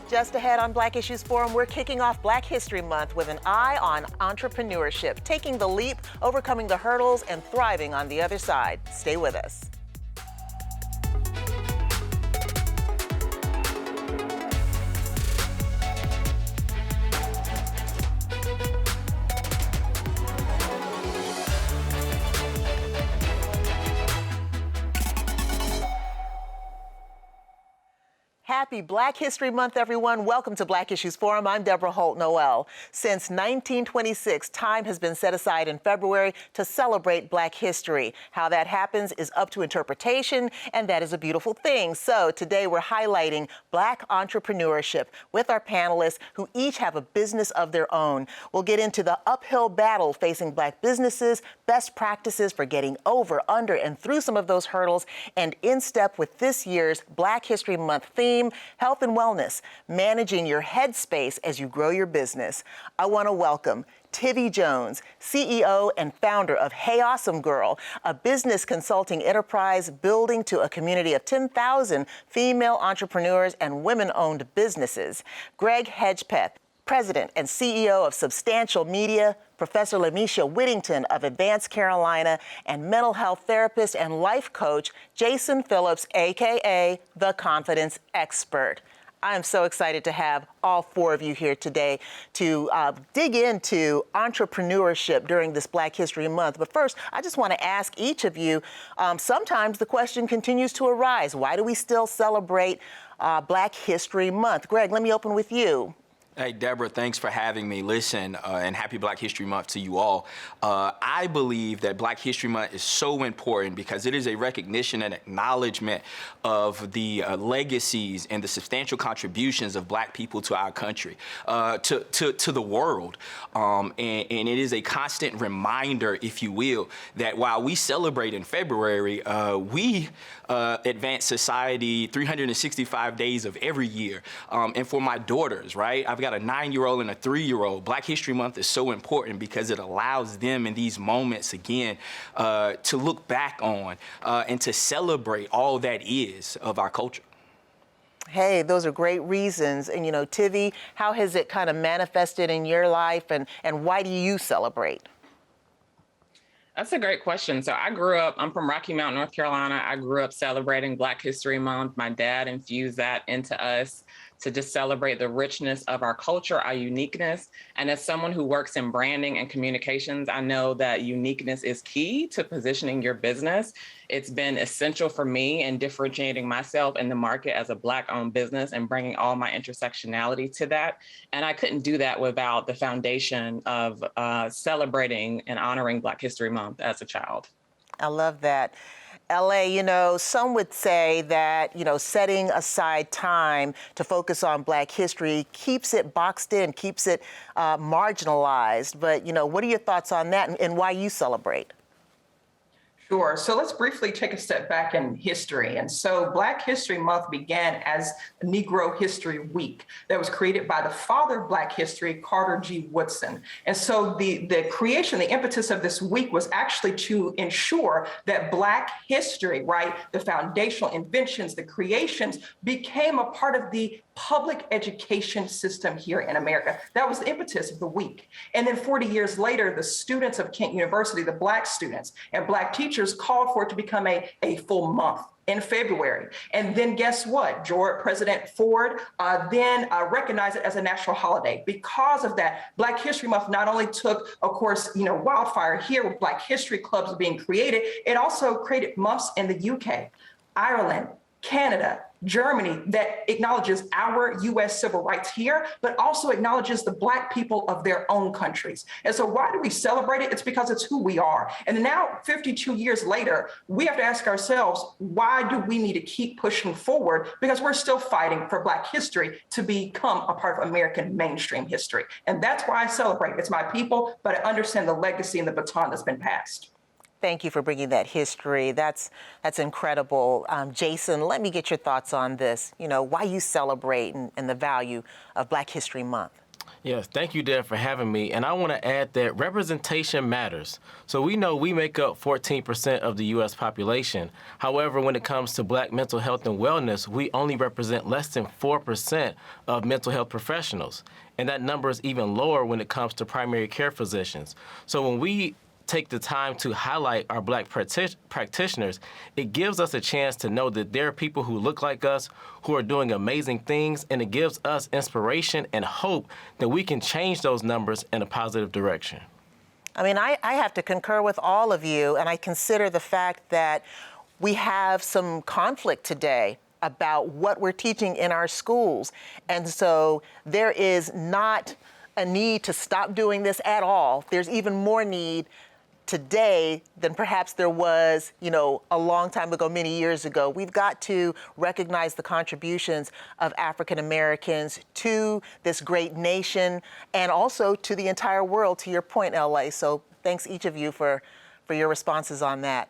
Just ahead on Black Issues Forum, we're kicking off Black History Month with an eye on entrepreneurship, taking the leap, overcoming the hurdles, and thriving on the other side. Stay with us. Happy Black History Month, everyone. Welcome to Black Issues Forum. I'm Deborah Holt Noel. Since 1926, time has been set aside in February to celebrate Black history. How that happens is up to interpretation, and that is a beautiful thing. So today we're highlighting Black entrepreneurship with our panelists who each have a business of their own. We'll get into the uphill battle facing Black businesses, best practices for getting over, under, and through some of those hurdles, and in step with this year's Black History Month theme, health and wellness, managing your headspace as you grow your business. I want to welcome Tivi Jones, CEO and founder of Hey Awesome Girl, a business consulting enterprise building to a community of 10,000 female entrepreneurs and women-owned businesses. Greg Hedgepeth, President and CEO of Substantial Media, Professor Lamisha Whittington of Advanced Carolina, and mental health therapist and life coach Jason Phillips, aka the Confidence Expert. I am so excited to have all four of you here today to dig into entrepreneurship during this Black History Month. But first, I just want to ask each of you, sometimes the question continues to arise, why do we still celebrate Black History Month? Greg, let me open with you. Hey, Deborah, thanks for having me. Listen, and happy Black History Month to you all. I believe that Black History Month is so important because it is a recognition and acknowledgement of the legacies and the substantial contributions of Black people to our country, to the world. And it is a constant reminder, if you will, that while we celebrate in February, we advance society 365 days of every year. And for my daughters, right, I've got a 9-year-old and a 3-year-old. Black History Month is so important because it allows them in these moments, again, to look back on and to celebrate all that is of our culture. Hey, those are great reasons. And, you know, Tivi, how has it kind of manifested in your life, and why do you celebrate? That's a great question. So I'm from Rocky Mount, North Carolina. I grew up celebrating Black History Month. My dad infused that into us to just celebrate the richness of our culture, our uniqueness. And as someone who works in branding and communications, I know that uniqueness is key to positioning your business. It's been essential for me in differentiating myself in the market as a Black-owned business and bringing all my intersectionality to that. And I couldn't do that without the foundation of celebrating and honoring Black History Month as a child. I love that. LA, you know, some would say that, you know, setting aside time to focus on Black history keeps it boxed in, keeps it marginalized. But, you know, what are your thoughts on that and why you celebrate? Sure. So let's briefly take a step back in history. And so Black History Month began as Negro History Week that was created by the father of Black history, Carter G. Woodson. And so the creation, the impetus of this week was actually to ensure that Black history, right, the foundational inventions, the creations became a part of the public education system here in America. That was the impetus of the week. And then 40 years later, the students of Kent University, the Black students and Black teachers called for it to become a full month in February. And then guess what? President Ford then recognized it as a national holiday. Because of that, Black History Month not only took, of course, you know, wildfire here with Black history clubs being created, it also created months in the UK, Ireland, Canada, Germany that acknowledges our U.S. civil rights here, but also acknowledges the Black people of their own countries. And so why do we celebrate it? It's because it's who we are. And now, 52 years later, we have to ask ourselves, why do we need to keep pushing forward? Because we're still fighting for Black history to become a part of American mainstream history. And that's why I celebrate. It's my people, but I understand the legacy and the baton that's been passed. Thank you for bringing that history. That's incredible. Jason, let me get your thoughts on this. You know, why you celebrate and the value of Black History Month. Yes, thank you, Deb, for having me. And I want to add that representation matters. So we know we make up 14% of the U.S. population. However, when it comes to Black mental health and wellness, we only represent less than 4% of mental health professionals. And that number is even lower when it comes to primary care physicians. So when we take the time to highlight our Black practitioners, it gives us a chance to know that there are people who look like us, who are doing amazing things, and it gives us inspiration and hope that we can change those numbers in a positive direction. I mean, I have to concur with all of you, and I consider the fact that we have some conflict today about what we're teaching in our schools. And so there is not a need to stop doing this at all. There's even more need today than perhaps there was, a long time ago, many years ago. We've got to recognize the contributions of African Americans to this great nation and also to the entire world, to your point, LA. So thanks each of you for your responses on that.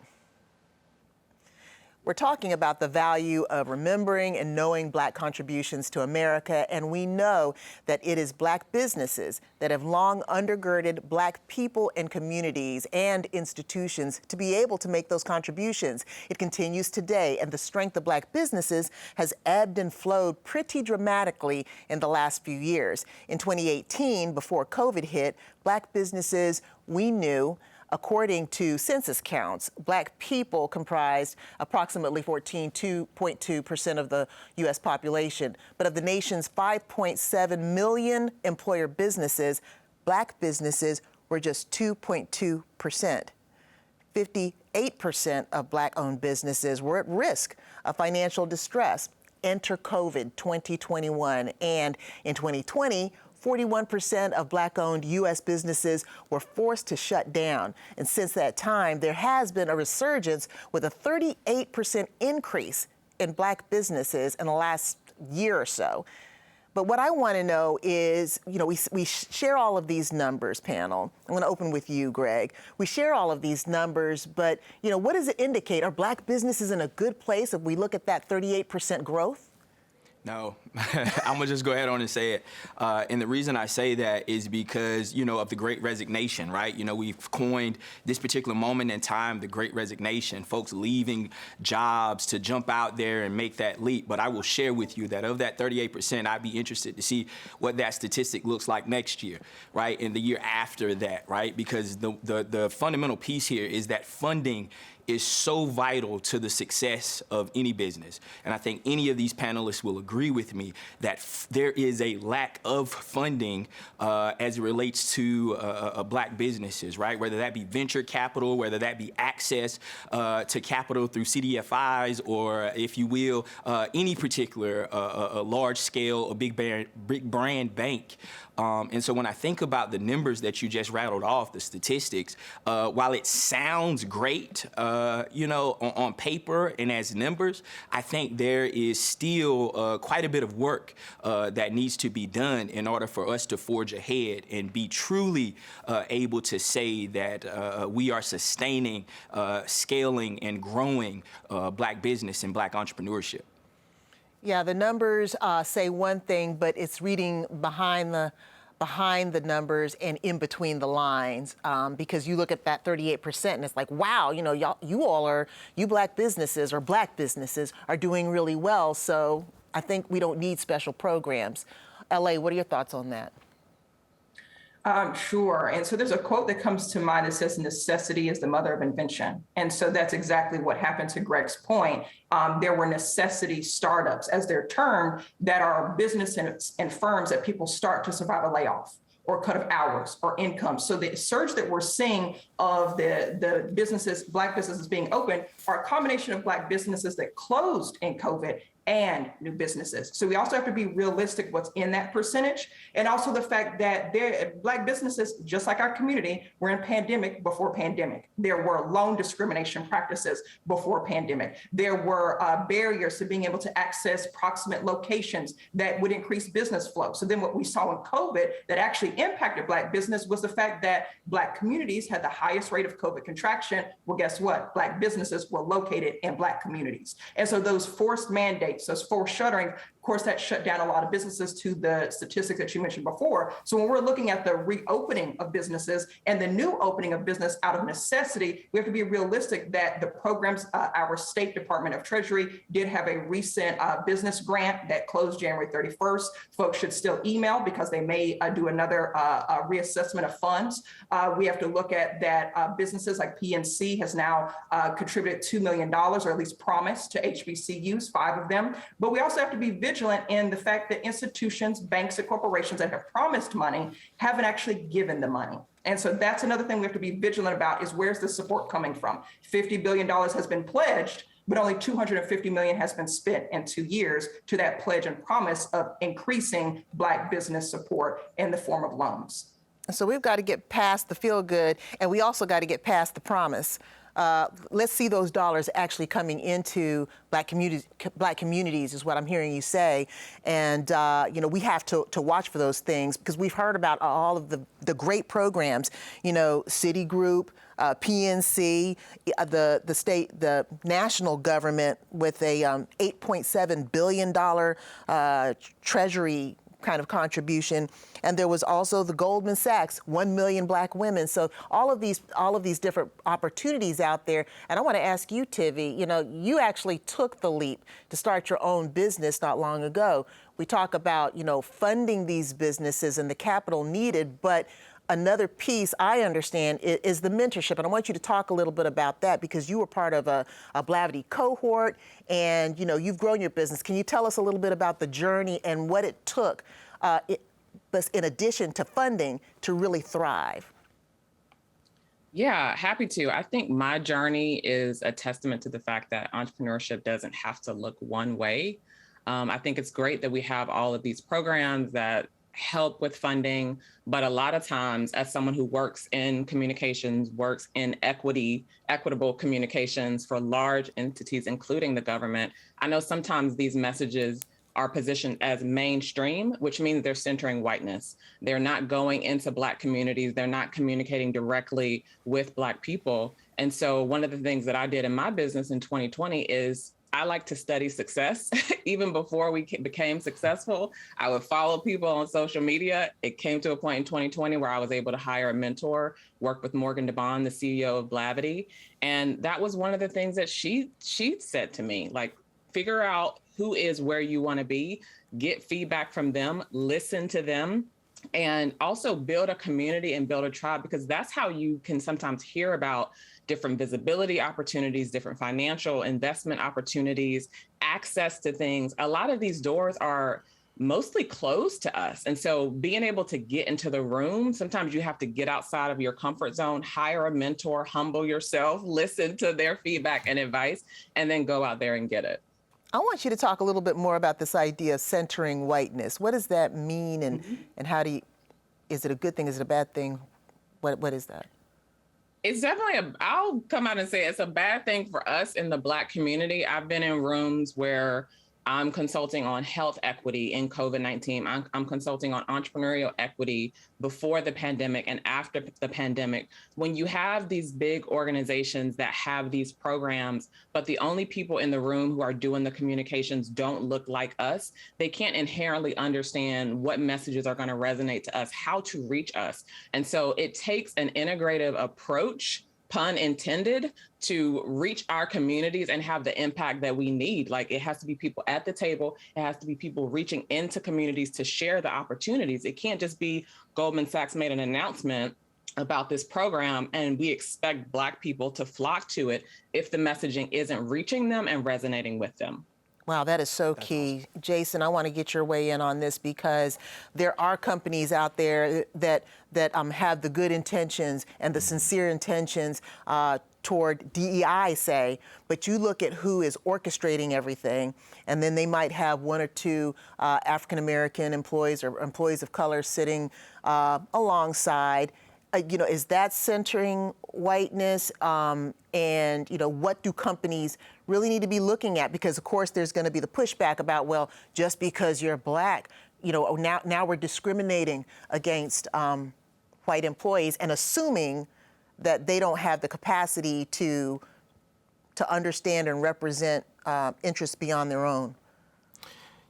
We're talking about the value of remembering and knowing Black contributions to America, and we know that it is Black businesses that have long undergirded Black people and communities and institutions to be able to make those contributions. It continues today, and the strength of Black businesses has ebbed and flowed pretty dramatically in the last few years. In 2018, before COVID hit, Black businesses we knew, according to census counts, Black people comprised approximately 14.2% of the U.S. population. But of the nation's 5.7 million employer businesses, Black businesses were just 2.2%. 58% of Black-owned businesses were at risk of financial distress. Enter COVID 2021. And in 2020, 41% of Black-owned U.S. businesses were forced to shut down. And since that time, there has been a resurgence with a 38% increase in Black businesses in the last year or so. But what I want to know is, we share all of these numbers, panel. I'm going to open with you, Greg. We share all of these numbers, but, what does it indicate? Are Black businesses in a good place if we look at that 38% growth? No, I'm gonna just go ahead on and say it. And the reason I say that is because, of the Great Resignation, right? We've coined this particular moment in time, the Great Resignation, folks leaving jobs to jump out there and make that leap. But I will share with you that of that 38%, I'd be interested to see what that statistic looks like next year, right? And the year after that, right? Because the fundamental piece here is that funding is so vital to the success of any business. And I think any of these panelists will agree with me that there is a lack of funding as it relates to Black businesses, right? Whether that be venture capital, whether that be access to capital through CDFIs, or if you will, any particular large scale or big brand bank. And so when I think about the numbers that you just rattled off, the statistics, while it sounds great, on paper and as numbers, I think there is still quite a bit of work that needs to be done in order for us to forge ahead and be truly able to say that we are sustaining, scaling, and growing Black business and Black entrepreneurship. Yeah, the numbers say one thing, but it's reading behind the numbers and in between the lines, because you look at that 38% and it's like, wow, you Black businesses or Black businesses are doing really well. So I think we don't need special programs. LA, what are your thoughts on that? Sure. And so there's a quote that comes to mind that says, necessity is the mother of invention. And so that's exactly what happened. To Greg's point. There were necessity startups, as they're termed, that are business and firms that people start to survive a layoff or cut of hours or income. So the surge that we're seeing of the businesses, Black businesses being open, are a combination of Black businesses that closed in COVID and new businesses. So we also have to be realistic what's in that percentage. And also the fact that Black businesses, just like our community, were in pandemic before pandemic. There were loan discrimination practices before pandemic. There were barriers to being able to access proximate locations that would increase business flow. So then what we saw in COVID that actually impacted Black business was the fact that Black communities had the highest rate of COVID contraction. Well, guess what? Black businesses were located in Black communities. And so those forced mandates, those forced shutterings course, that shut down a lot of businesses to the statistics that you mentioned before. So when we're looking at the reopening of businesses and the new opening of business out of necessity, we have to be realistic that the programs, our State Department of Treasury did have a recent business grant that closed January 31st. Folks should still email because they may do another reassessment of funds. We have to look at that businesses like PNC has now contributed $2 million, or at least promised to HBCUs, 5 of them. But we also have to be vigilant in the fact that institutions, banks, and corporations that have promised money haven't actually given the money. And so that's another thing we have to be vigilant about, is where's the support coming from? $50 billion has been pledged, but only $250 million has been spent in 2 years to that pledge and promise of increasing Black business support in the form of loans. So we've got to get past the feel good, and we also got to get past the promise. Let's see those dollars actually coming into Black communities is what I'm hearing you say. And, we have to watch for those things, because we've heard about all of the great programs, Citigroup, PNC, the national government with a $8.7 billion Treasury kind of contribution. And there was also the Goldman Sachs, 1 million Black women. So all of these different opportunities out there. And I want to ask you, Tivi, you actually took the leap to start your own business not long ago. We talk about, funding these businesses and the capital needed, but another piece I understand is the mentorship. And I want you to talk a little bit about that, because you were part of a Blavity cohort and, you've grown your business. Can you tell us a little bit about the journey and what it took, but in addition to funding, to really thrive? Yeah, happy to. I think my journey is a testament to the fact that entrepreneurship doesn't have to look one way. I think it's great that we have all of these programs that help with funding, but a lot of times, as someone who works in communications, works in equitable communications for large entities, including the government, I know sometimes these messages are positioned as mainstream, which means they're centering whiteness. They're not going into Black communities. They're not communicating directly with Black people. And so one of the things that I did in my business in 2020 is I like to study success. Even before we became successful, I would follow people on social media. It came to a point in 2020 where I was able to hire a mentor, work with Morgan DeBon, the CEO of Blavity. And that was one of the things that she said to me, like, figure out who is where you want to be, get feedback from them, listen to them, and also build a community and build a tribe, because that's how you can sometimes hear about different visibility opportunities, different financial investment opportunities, access to things. A lot of these doors are mostly closed to us. And so being able to get into the room, sometimes you have to get outside of your comfort zone, hire a mentor, humble yourself, listen to their feedback and advice, and then go out there and get it. I want you to talk a little bit more about this idea of centering whiteness. What does that mean, and how is it a good thing? Is it a bad thing? What is that? It's definitely I'll come out and say it's a bad thing for us in the Black community. I've been in rooms where I'm consulting on health equity in COVID-19. I'm consulting on entrepreneurial equity before the pandemic and after the pandemic. When you have these big organizations that have these programs, but the only people in the room who are doing the communications don't look like us, they can't inherently understand what messages are going to resonate to us, how to reach us. And so it takes an integrative approach, pun intended, to reach our communities and have the impact that we need. Like, it has to be people at the table. It has to be people reaching into communities to share the opportunities. It can't just be Goldman Sachs made an announcement about this program and we expect Black people to flock to it if the messaging isn't reaching them and resonating with them. Wow, that is so key. Awesome. Jason, I want to get your way in on this, because there are companies out there that have the good intentions and the sincere intentions toward DEI, say, but you look at who is orchestrating everything, and then they might have 1 or 2 African-American employees or employees of color sitting alongside. Is that centering whiteness? And, what do companies really need to be looking at? Because, of course, there's going to be the pushback about, well, just because you're Black, now we're discriminating against white employees and assuming that they don't have the capacity to understand and represent interests beyond their own.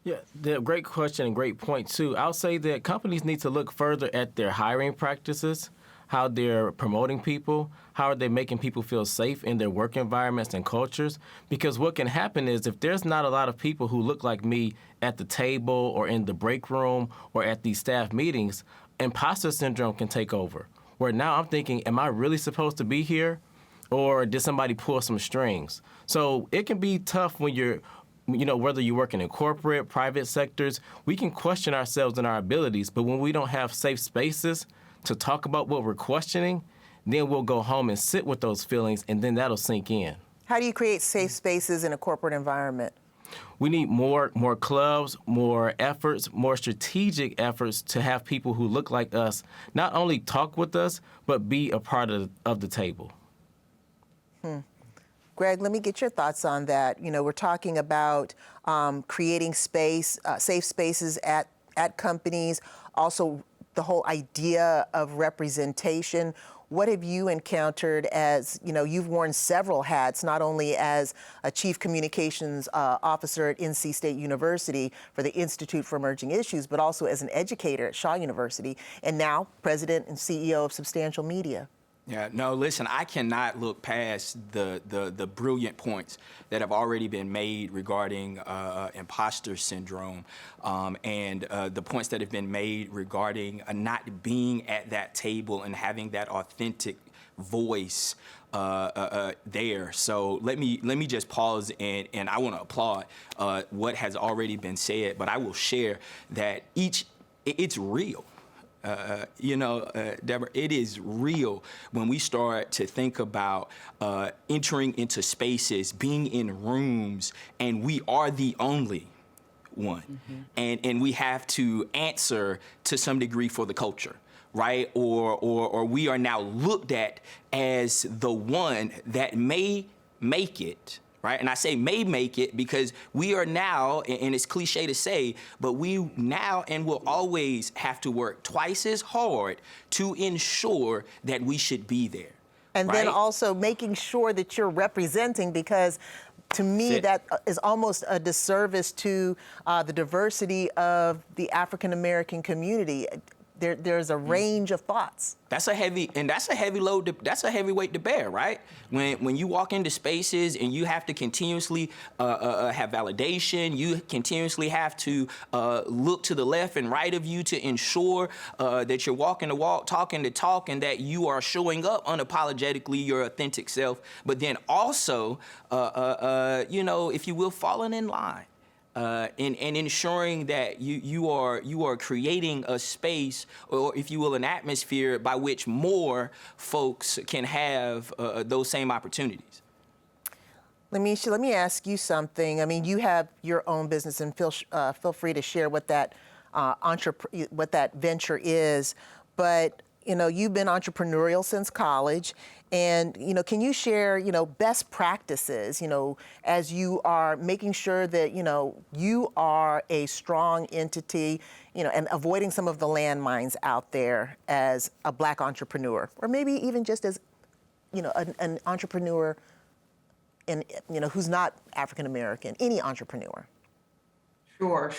Yeah, great question and great point, too. I'll say that companies need to look further at their hiring practices, how they're promoting people, how are they making people feel safe in their work environments and cultures. Because what can happen is if there's not a lot of people who look like me at the table or in the break room or at these staff meetings, imposter syndrome can take over. Where now I'm thinking, am I really supposed to be here? Or did somebody pull some strings? So it can be tough when you're, whether you're working in corporate, private sectors, we can question ourselves and our abilities, but when we don't have safe spaces to talk about what we're questioning, then we'll go home and sit with those feelings, and then that'll sink in. How do you create safe spaces in a corporate environment? We need more clubs, more efforts, more strategic efforts to have people who look like us not only talk with us, but be a part of the table. Greg, let me get your thoughts on that. We're talking about creating space, safe spaces at companies, also the whole idea of representation. What have you encountered as, you've worn several hats, not only as a chief communications officer at NC State University for the Institute for Emerging Issues, but also as an educator at Shaw University, and now president and CEO of Substantial Media. Yeah, no, listen, I cannot look past the brilliant points that have already been made regarding imposter syndrome and the points that have been made regarding not being at that table and having that authentic voice there. So let me just pause and I want to applaud what has already been said, but I will share that it's real. Deborah, it is real when we start to think about entering into spaces, being in rooms, and we are the only one. Mm-hmm. And we have to answer to some degree for the culture, right? Or we are now looked at as the one that may make it. Right? And I say may make it because we are now, and it's cliche to say, but we now and will always have to work twice as hard to ensure that we should be there. And then also making sure that you're representing, because to me, that is almost a disservice to the diversity of the African American community. There's a range of thoughts. That's a heavy load. That's a heavy weight to bear, right? When you walk into spaces and you have to continuously have validation, you continuously have to look to the left and right of you to ensure that you're walking the walk, talking the talk, and that you are showing up unapologetically your authentic self. But then also, if you will, falling in line. And ensuring that you are creating a space, or if you will, an atmosphere by which more folks can have those same opportunities. Let me ask you something. I mean, you have your own business, and feel free to share what that what that venture is. But you've been entrepreneurial since college. And, can you share, best practices, as you are making sure that, you are a strong entity, and avoiding some of the landmines out there as a Black entrepreneur, or maybe even just as, an entrepreneur who's not African American, any entrepreneur? Sure.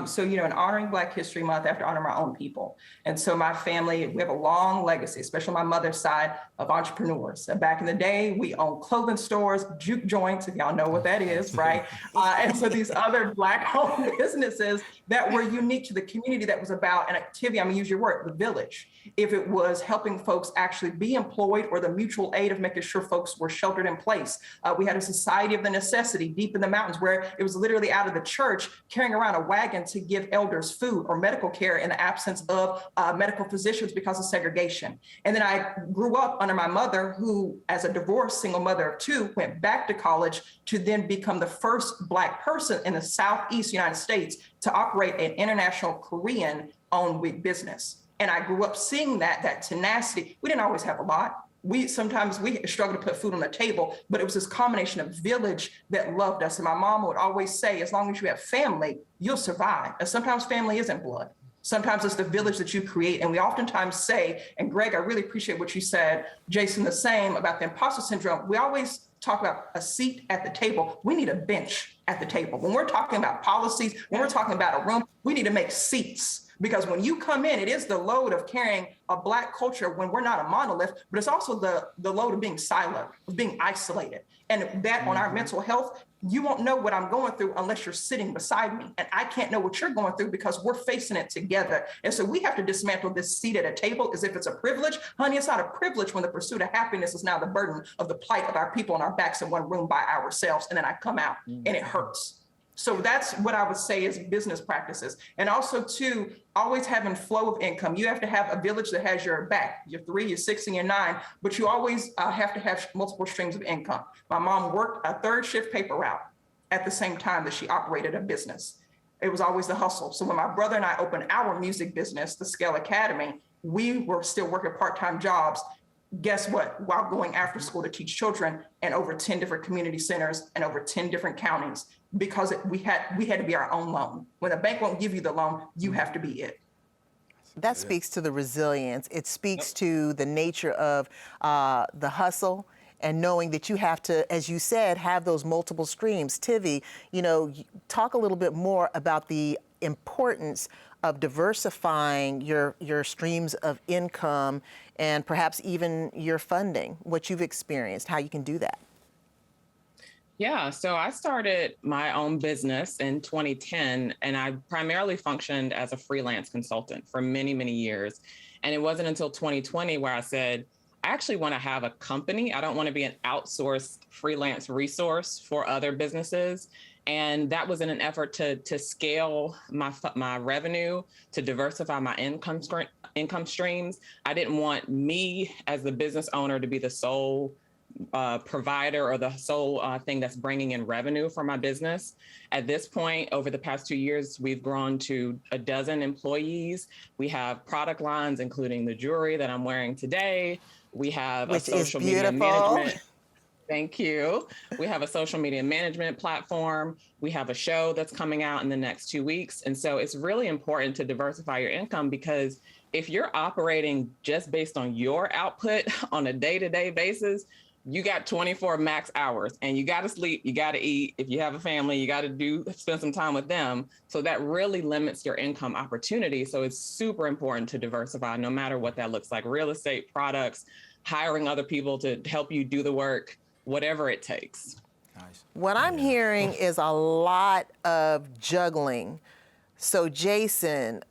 So, in honoring Black History Month, I have to honor my own people. And so my family, we have a long legacy, especially on my mother's side, of entrepreneurs. Back in the day, we owned clothing stores, juke joints, if y'all know what that is, right? And so these other Black-owned businesses that were unique to the community, that was about an activity, I'm gonna use your word, the village. If it was helping folks actually be employed, or the mutual aid of making sure folks were sheltered in place. We had a society of the necessity deep in the mountains, where it was literally out of the church carrying around a wagon to give elders food or medical care in the absence of medical physicians because of segregation. And then I grew up under my mother, who, as a divorced single mother of two, went back to college to then become the first Black person in the Southeast United States to operate an international Korean-owned wig business. And I grew up seeing that tenacity. We didn't always have a lot. Sometimes we struggled to put food on the table, but it was this combination of village that loved us. And my mom would always say, as long as you have family, you'll survive. And sometimes family isn't blood. Sometimes it's the village that you create. And we oftentimes say, and Greg, I really appreciate what you said, Jason, the same about the imposter syndrome. We always talk about a seat at the table, we need a bench at the table. When we're talking about policies, when we're talking about a room, we need to make seats. Because when you come in, it is the load of carrying a Black culture when we're not a monolith, but it's also the load of being siloed, of being isolated. And that on our mental health, you won't know what I'm going through unless you're sitting beside me. And I can't know what you're going through because we're facing it together. And so we have to dismantle this seat at a table as if it's a privilege. Honey, it's not a privilege when the pursuit of happiness is now the burden of the plight of our people on our backs in one room by ourselves. And then I come out and it hurts. So that's what I would say is business practices. And also, too, always having flow of income. You have to have a village that has your back, your 3, your 6, and your 9, but you always have to have multiple streams of income. My mom worked a 3rd shift paper route at the same time that she operated a business. It was always the hustle. So when my brother and I opened our music business, the Scale Academy, we were still working part-time jobs. Guess what? While going after school to teach children in over 10 different community centers and over 10 different counties, because we had to be our own loan. When a bank won't give you the loan, you have to be it. That speaks to the resilience. It speaks to the nature of the hustle and knowing that you have to, as you said, have those multiple streams. Tivi, talk a little bit more about the importance of diversifying your streams of income and perhaps even your funding, what you've experienced, how you can do that. Yeah, so I started my own business in 2010, and I primarily functioned as a freelance consultant for many, many years. And it wasn't until 2020 where I said, I actually want to have a company. I don't want to be an outsourced freelance resource for other businesses. And that was in an effort to scale my revenue, to diversify my income streams. I didn't want me as the business owner to be the sole provider or the sole thing that's bringing in revenue for my business. At this point, over the past 2 years, we've grown to a dozen employees. We have product lines, including the jewelry that I'm wearing today. We have a social media management. Thank you. We have a social media management platform. We have a show that's coming out in the next 2 weeks. And so it's really important to diversify your income, because if you're operating just based on your output on a day-to-day basis, you got 24 max hours, and you got to sleep, you got to eat. If you have a family, you got to spend some time with them. So that really limits your income opportunity. So it's super important to diversify, no matter what that looks like: real estate, products, hiring other people to help you do the work, whatever it takes. Nice. What I'm hearing is a lot of juggling. So Jason,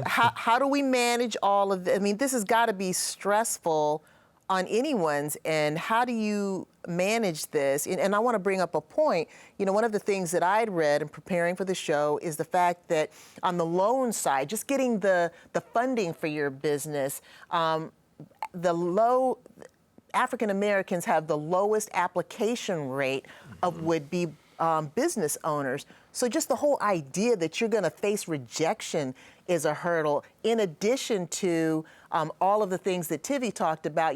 how do we manage all of this? I mean, this has got to be stressful on anyone's, and how do you manage this? And I want to bring up a point. One of the things that I'd read in preparing for the show is the fact that on the loan side, just getting the funding for your business, African Americans have the lowest application rate of would-be business owners. So just the whole idea that you're going to face rejection is a hurdle, in addition to all of the things that Tivi talked about,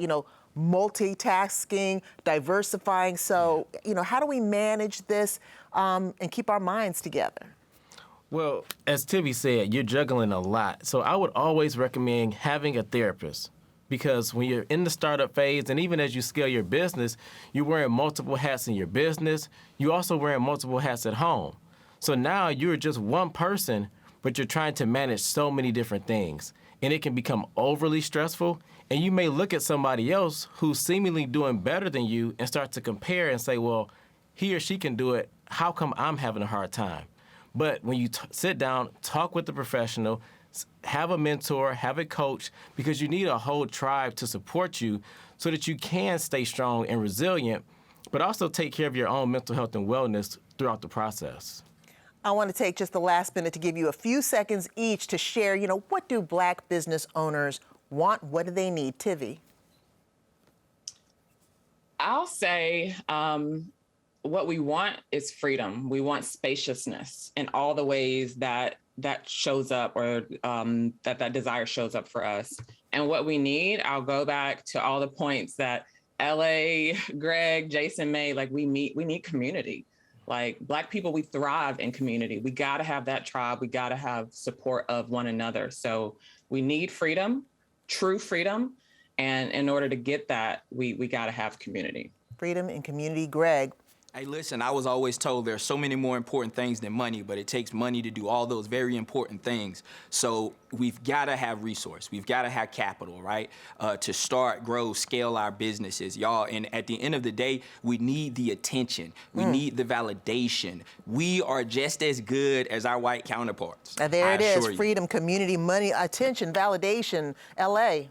multitasking, diversifying. So, how do we manage this and keep our minds together? Well, as Tivi said, you're juggling a lot. So I would always recommend having a therapist, because when you're in the startup phase, and even as you scale your business, you're wearing multiple hats in your business. You're also wearing multiple hats at home. So now you're just one person, but you're trying to manage so many different things. And it can become overly stressful. And you may look at somebody else who's seemingly doing better than you and start to compare and say, well, he or she can do it. How come I'm having a hard time? But when you sit down, talk with the professional, have a mentor, have a coach, because you need a whole tribe to support you so that you can stay strong and resilient, but also take care of your own mental health and wellness throughout the process. I want to take just the last minute to give you a few seconds each to share, what do Black business owners want? What do they need? Tivi? I'll say what we want is freedom. We want spaciousness in all the ways that shows up, or that desire shows up for us. And what we need, I'll go back to all the points that LA, Greg, Jason made, we need community. Like Black people, we thrive in community. We got to have that tribe. We got to have support of one another. So we need freedom, true freedom. And in order to get that, we got to have community. freedom and community. Greg. Hey, listen, I was always told there are so many more important things than money, but it takes money to do all those very important things. So we've got to have resource. We've got to have capital, right, to start, grow, scale our businesses, y'all. And at the end of the day, we need the attention. We need the validation. We are just as good as our white counterparts. And there it is, you. freedom, community, money, attention, validation, L.A.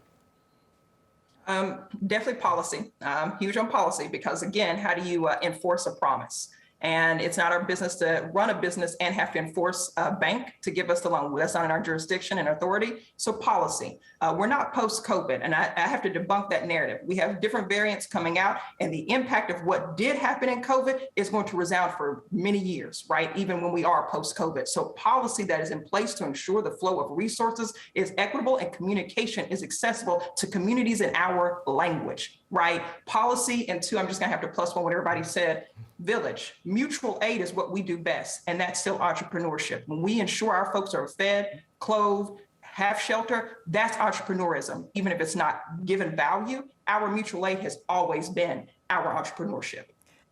Definitely policy. Huge on policy because, again, how do you enforce a promise? And it's not our business to run a business and have to enforce a bank to give us the loan. That's not in our jurisdiction and authority. So policy. We're not post-COVID, and I have to debunk that narrative. We have different variants coming out, and the impact of what did happen in COVID is going to resound for many years, right? Even when we are post-COVID. So policy that is in place to ensure the flow of resources is equitable and communication is accessible to communities in our language, right? Policy, and two, I'm just gonna have to plus one what everybody said. Village. Mutual aid is what we do best, and that's still entrepreneurship. When we ensure our folks are fed, clothed, have shelter, that's entrepreneurism. Even if it's not given value, our mutual aid has always been our entrepreneurship.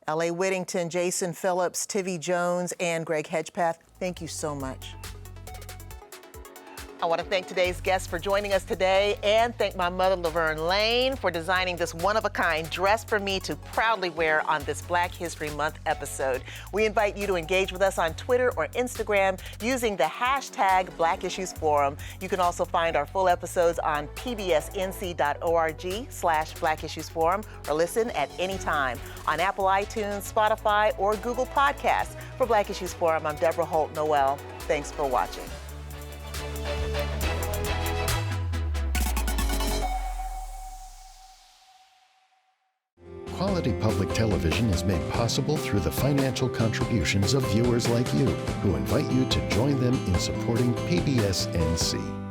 L.A. Whittington, Jason Phillips, Tivi Jones, and Greg Hedgepeth, thank you so much. I want to thank today's guests for joining us today and thank my mother, Laverne Lane, for designing this one-of-a-kind dress for me to proudly wear on this Black History Month episode. We invite you to engage with us on Twitter or Instagram using the hashtag Black Issues Forum. You can also find our full episodes on pbsnc.org/Black Issues Forum or listen at any time on Apple iTunes, Spotify, or Google Podcasts. For Black Issues Forum, I'm Deborah Holt Noel. Thanks for watching. Quality public television is made possible through the financial contributions of viewers like you, who invite you to join them in supporting PBS NC.